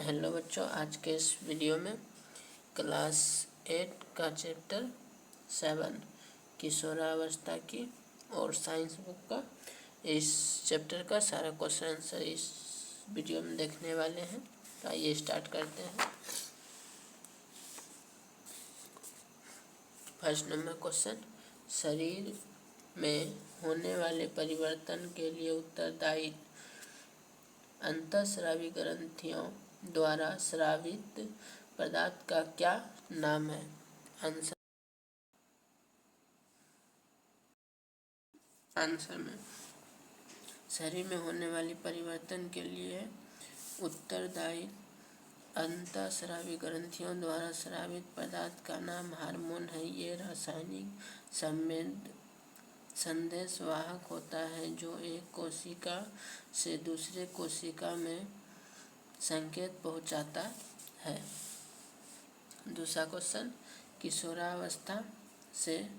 Hello बच्चों, आज के इस वीडियो में क्लास 8 का चैप्टर 7 किशोरावस्था की और साइंस बुक का इस चैप्टर का सारा क्वेश्चन आंसर इस वीडियो में देखने वाले हैं। तो आइए स्टार्ट करते हैं। फर्स्ट नंबर क्वेश्चन, शरीर में होने वाले परिवर्तन के लिए उत्तरदायी अंतःस्रावी ग्रंथियों द्वारा स्रावित पदार्थ का क्या नाम है? आंसर में शरीर में होने वाली परिवर्तन के लिए उत्तरदायी अंतःस्रावी ग्रंथियों द्वारा स्रावित पदार्थ का नाम हार्मोन है। ये रासायनिक संदेश वाहक होता है जो एक कोशिका से दूसरे कोशिका में संकेत पहुंचाता है। दूसरा क्वेश्चन, किशोरावस्था से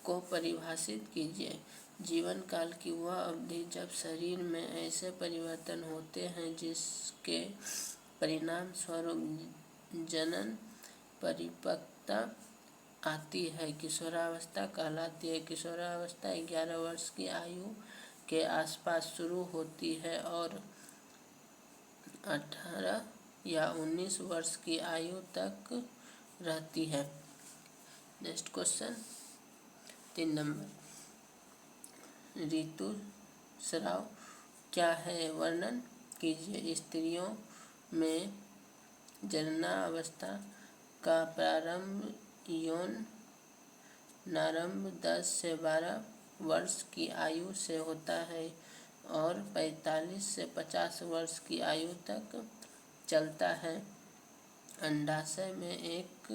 को परिभाषित कीजिए। जीवन काल की वह अवधि जब शरीर में ऐसे परिवर्तन होते हैं जिसके परिणाम स्वरूप जनन परिपक्वता आती है, किशोरावस्था कहलाती है। किशोरावस्था 11 वर्ष की आयु के आसपास शुरू होती है और 18 या 19 वर्ष की आयु तक रहती है। नेक्स्ट क्वेश्चन 3 नंबर, ऋतुस्राव क्या है? वर्णन कीजिए। स्त्रियों में जननावस्था का प्रारंभ यौनारंभ 10 से 12 वर्ष की आयु से होता है और 45 से 50 वर्ष की आयु तक चलता है। अंडाशय में एक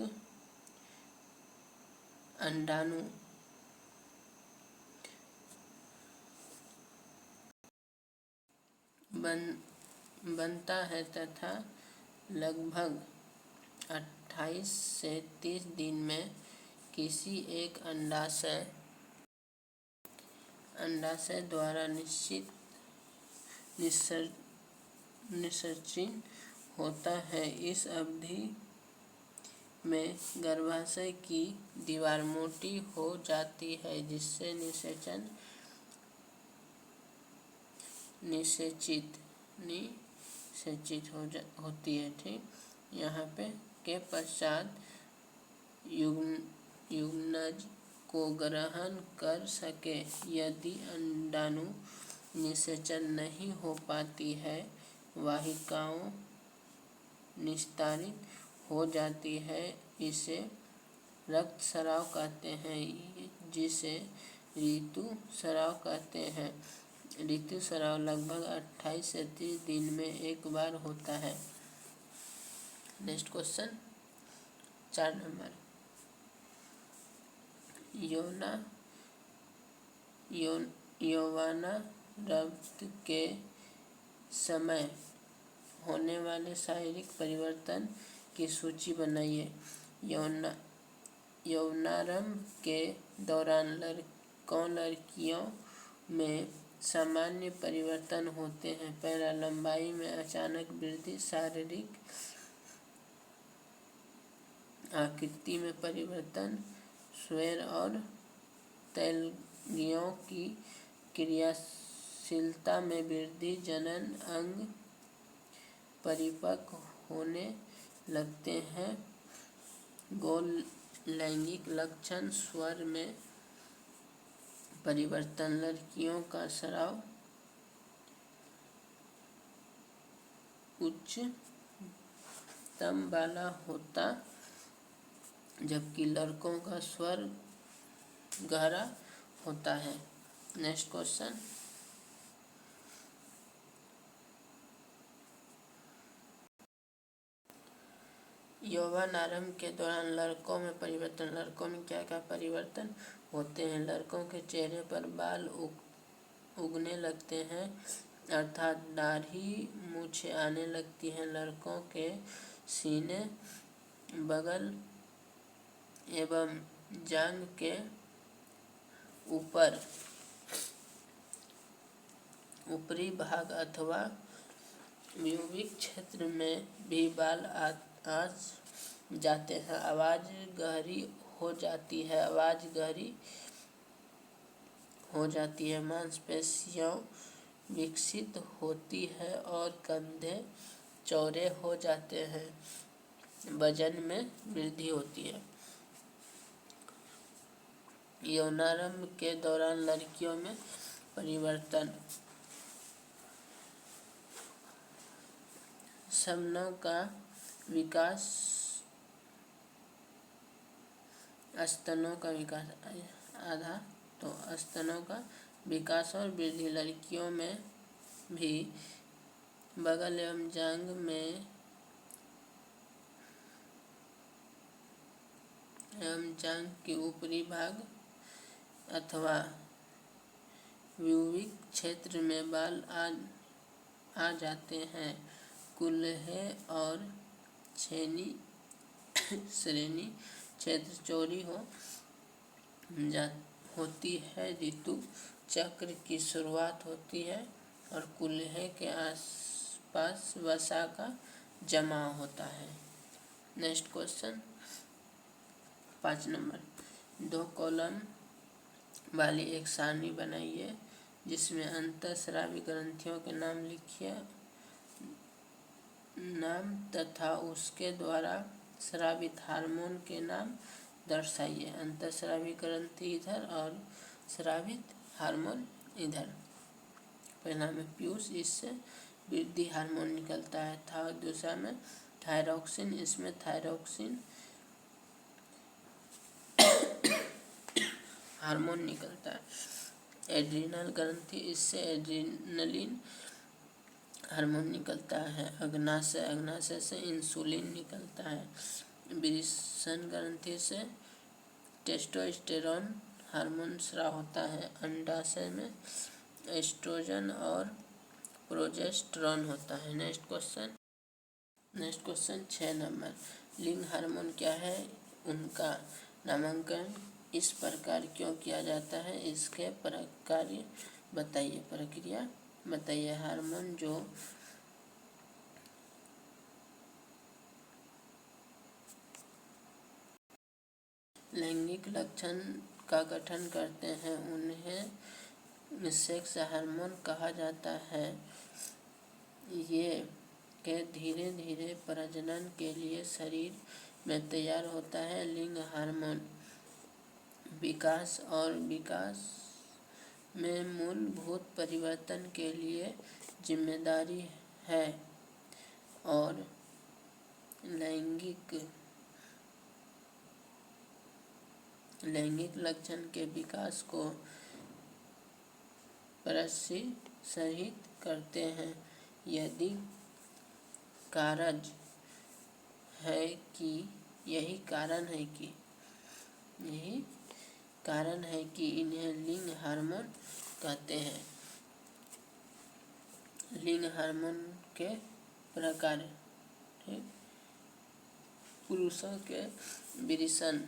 अंडाणु बनता है तथा लगभग 28 से 30 दिन में किसी एक अंडाशय द्वारा निषेचित होता है। इस अवधि में गर्भाशय की दीवार मोटी हो जाती है जिससे निषेचित होती है। ठीक, यहाँ पे के पश्चात युग्मनज को ग्रहण कर सके। यदि अंडाणु निषेचन नहीं हो पाती है, वाहिकाओं निस्तारित हो जाती है, इसे रक्तस्राव कहते हैं, जिसे ऋतुस्राव कहते हैं। ऋतुस्राव लगभग 28 से 30 दिन में एक बार होता है। नेक्स्ट क्वेश्चन 4 नंबर, यौवनारंभ के समय होने वाले शारीरिक परिवर्तन की सूची बनाइए। यौवनारंभ के दौरान लड़कों लड़कियों में सामान्य परिवर्तन होते हैं। पहला, लंबाई में अचानक वृद्धि, शारीरिक आकृति में परिवर्तन, स्वर और तैलंगियों की क्रियाशीलता में वृद्धि, जनन अंग परिपक्व होने लगते हैं, गौण लैंगिक लक्षण, स्वर में परिवर्तन, लड़कियों का स्राव उच्चतम वाला होता जबकि लड़कों का स्वर गहरा होता है। नेक्स्ट क्वेश्चन, यौवनारंभ के दौरान लड़कों में परिवर्तन। लड़कों में क्या क्या परिवर्तन होते हैं? लड़कों के चेहरे पर बाल उगने लगते हैं, अर्थात दाढ़ी मूछें आने लगती हैं। लड़कों के सीने, बगल एवं जांघ के ऊपरी भाग अथवा व्यूविक क्षेत्र में भी बाल आ जाते हैं। आवाज़ गहरी हो जाती है। आवाज़ गहरी हो जाती है। मांसपेशियाँ विकसित होती है और कंधे चौड़े हो जाते हैं। वजन में वृद्धि होती है। यौनारंभ के दौरान लड़कियों में परिवर्तन। स्तनों का विकास आधा तो स्तनों का विकास और वृद्धि लड़कियों में भी बगल एवं जांघ के ऊपरी भाग अथवा व्यूविक क्षेत्र में बाल आ जाते हैं। कूल्हे और श्रेणी क्षेत्र चौड़ी होती है। ऋतु चक्र की शुरुआत होती है और कूल्हे के आसपास वसा का जमाव होता है। नेक्स्ट क्वेश्चन 5 नंबर, 2 कॉलम वाली एक सारणी बनाइए जिसमें अंतःस्रावी ग्रंथियों के नाम लिखिए। नाम तथा उसके द्वारा स्रावित हार्मोन के नाम दर्शाइए। अंतःस्रावी ग्रंथि इधर और स्रावित हार्मोन इधर। पहला में पीयूष, इससे वृद्धि हार्मोन निकलता है। दूसरा में थायरॉक्सिन, इसमें थायरॉक्सिन हार्मोन निकलता है। एड्रिनल ग्रंथि, इससे एड्रिनलिन हार्मोन निकलता है। अग्नाशय से इंसुलिन निकलता है। वृषण ग्रंथि से टेस्टोस्टेरोन हार्मोन स्राव होता है। अंडाशय में एस्ट्रोजन और प्रोजेस्टेरोन होता है। नेक्स्ट क्वेश्चन 6 नंबर, लिंग हार्मोन क्या है, उनका नामांकन इस प्रकार क्यों किया जाता है, इसके प्रक्रिया बताइए। हार्मोन जो लैंगिक लक्षण का गठन करते हैं उन्हें सेक्स हार्मोन कहा जाता है। ये के धीरे धीरे प्रजनन के लिए शरीर में तैयार होता है। लिंग हार्मोन विकास में मूलभूत परिवर्तन के लिए जिम्मेदारी है और लैंगिक लक्षण के विकास को प्रोत्साहित करते हैं। यही कारण है कि इन्हें लिंग हार्मोन कहते हैं। लिंग हार्मोन के प्रकार, पुरुषों के वृषण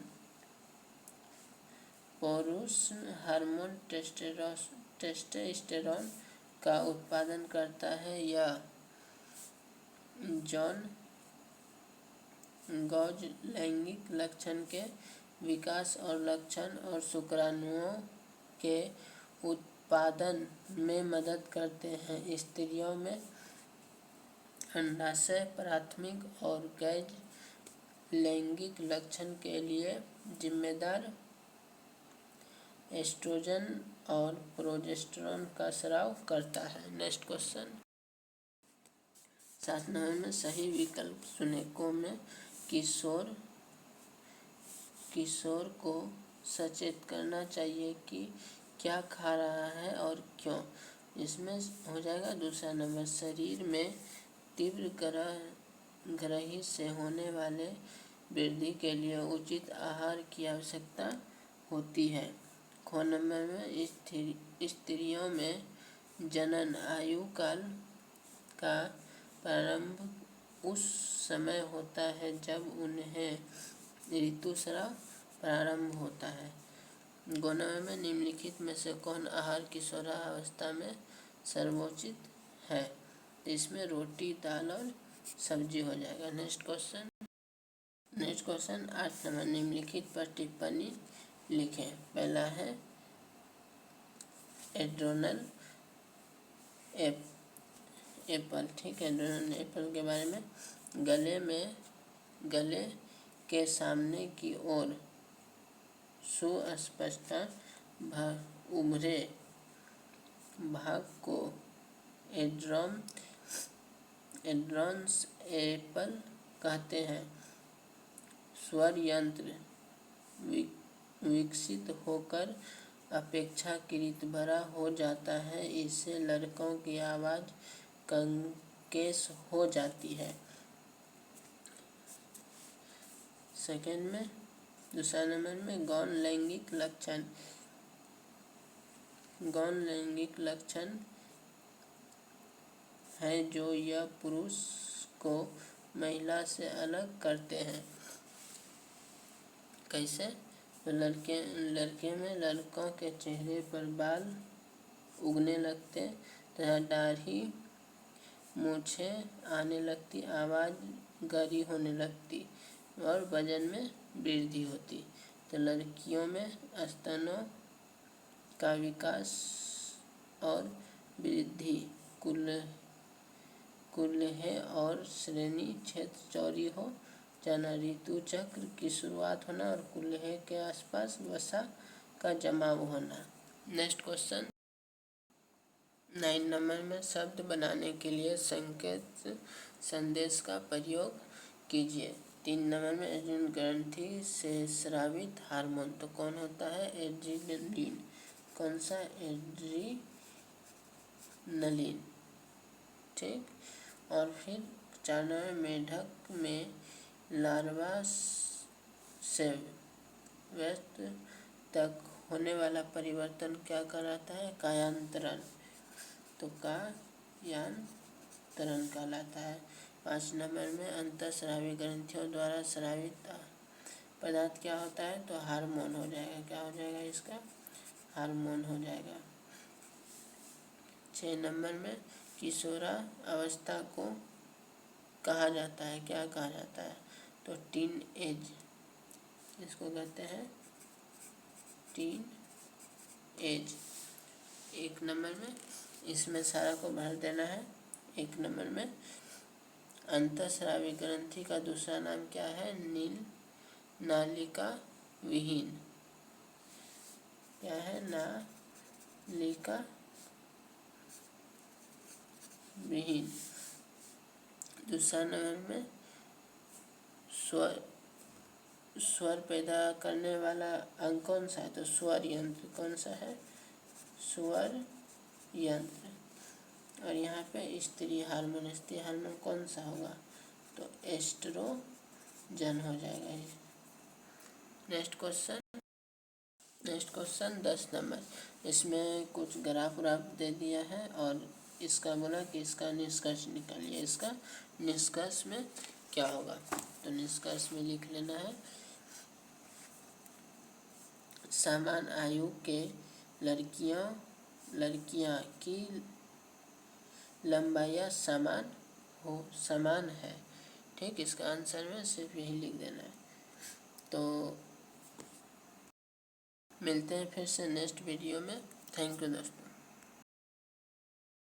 पुरुष हार्मोन टेस्टोस्टेरोन का उत्पादन करता है। यह गौण लैंगिक लक्षण के विकास और लक्षण और शुक्राणुओं के उत्पादन में मदद करते हैं। स्त्रियों में अंडाशय प्राथमिक और गैर लैंगिक लक्षण के लिए जिम्मेदार एस्ट्रोजन और प्रोजेस्टेरोन का स्राव करता है। नेक्स्ट क्वेश्चन 7 नंबर में सही विकल्प चुनें। को में किशोर को सचेत करना चाहिए कि क्या खा रहा है और क्यों। इसमें हो जाएगा दूसरा नंबर, शरीर में तीव्र ग्रही से होने वाले वृद्धि के लिए उचित आहार की आवश्यकता होती है। ख नंबर में स्त्रियों में जनन आयु काल का प्रारंभ उस समय होता है जब उन्हें ऋतुस्राव प्रारंभ होता है। ग नंबर में निम्नलिखित में से कौन आहार किशोरावस्था में सर्वोचित है। इसमें रोटी, दाल और सब्जी हो जाएगा। नेक्स्ट क्वेश्चन 8 नंबर, निम्नलिखित पर टिप्पणी लिखें। पहला है एड्रोनल एप्पल, ठीक है। एड्रोनल एप्पल के बारे में, गले के सामने की ओर सुस्पष्टता उभरे भाग को एड्रॉन्स एप्पल कहते हैं। स्वर यंत्र विकसित होकर अपेक्षाकृत बड़ा हो जाता है। इससे लड़कों की आवाज़ कंकेश हो जाती है। सेकंड में, दूसरा नंबर में, गौण लैंगिक लक्षण है जो यह पुरुष को महिला से अलग करते हैं। कैसे? तो लड़के में लड़कों के चेहरे पर बाल उगने लगते तथा दाढ़ी मूछें आने लगती, आवाज़ गहरी होने लगती और वजन में वृद्धि होती। तो लड़कियों में स्तनों का विकास और वृद्धि, कुल्हे और श्रेणी क्षेत्र चौड़ी हो जाना, ऋतु चक्र की शुरुआत होना और कुल्हे के आसपास वसा का जमाव होना। नेक्स्ट क्वेश्चन 9 नंबर में, शब्द बनाने के लिए संकेत संदेश का प्रयोग कीजिए। 3 नंबर में, एड्रेनल ग्रंथि से स्रावित हार्मोन, तो कौन होता है? एड्रेनलिन। कौन सा? एड्रेनलिन, ठीक। और फिर 4 नंबर, मेढक में लार्वा से वयस्क तक होने वाला परिवर्तन क्या कहलाता है? कायांतरण। तो कायांतरण कहलाता है। 5 नंबर में, अंतःस्रावी ग्रंथियों द्वारा स्रावित पदार्थ क्या होता है? तो हार्मोन हो जाएगा। क्या हो जाएगा इसका? हार्मोन हो जाएगा। 6 नंबर में, किशोरा अवस्था को कहा जाता है, क्या कहा जाता है? तो टीन एज, इसको कहते हैं टीन एज। 1 नंबर में, इसमें सारा को भर देना है। 1 नंबर में, अंतःस्रावी ग्रंथि का दूसरा नाम क्या है? नालिका विहीन। क्या है? नालिका विहीन। दूसरा नंबर में, स्वर पैदा करने वाला अंग कौन सा है? तो स्वर यंत्र। कौन सा है? स्वर यंत्र। और यहाँ पे स्त्री हार्मोन कौन सा होगा? तो एस्ट्रोजन हो जाएगा ये। नेक्स्ट क्वेश्चन 10 नंबर, इसमें कुछ ग्राफ दे दिया है और इसका बोला कि इसका निष्कर्ष निकालिए। इसका निष्कर्ष में क्या होगा? तो निष्कर्ष में लिख लेना है, समान आयु के लड़कियां की लंबाई समान है, ठीक। इसका आंसर में सिर्फ यही लिख देना है। तो मिलते हैं फिर से नेक्स्ट वीडियो में। थैंक यू दोस्तों।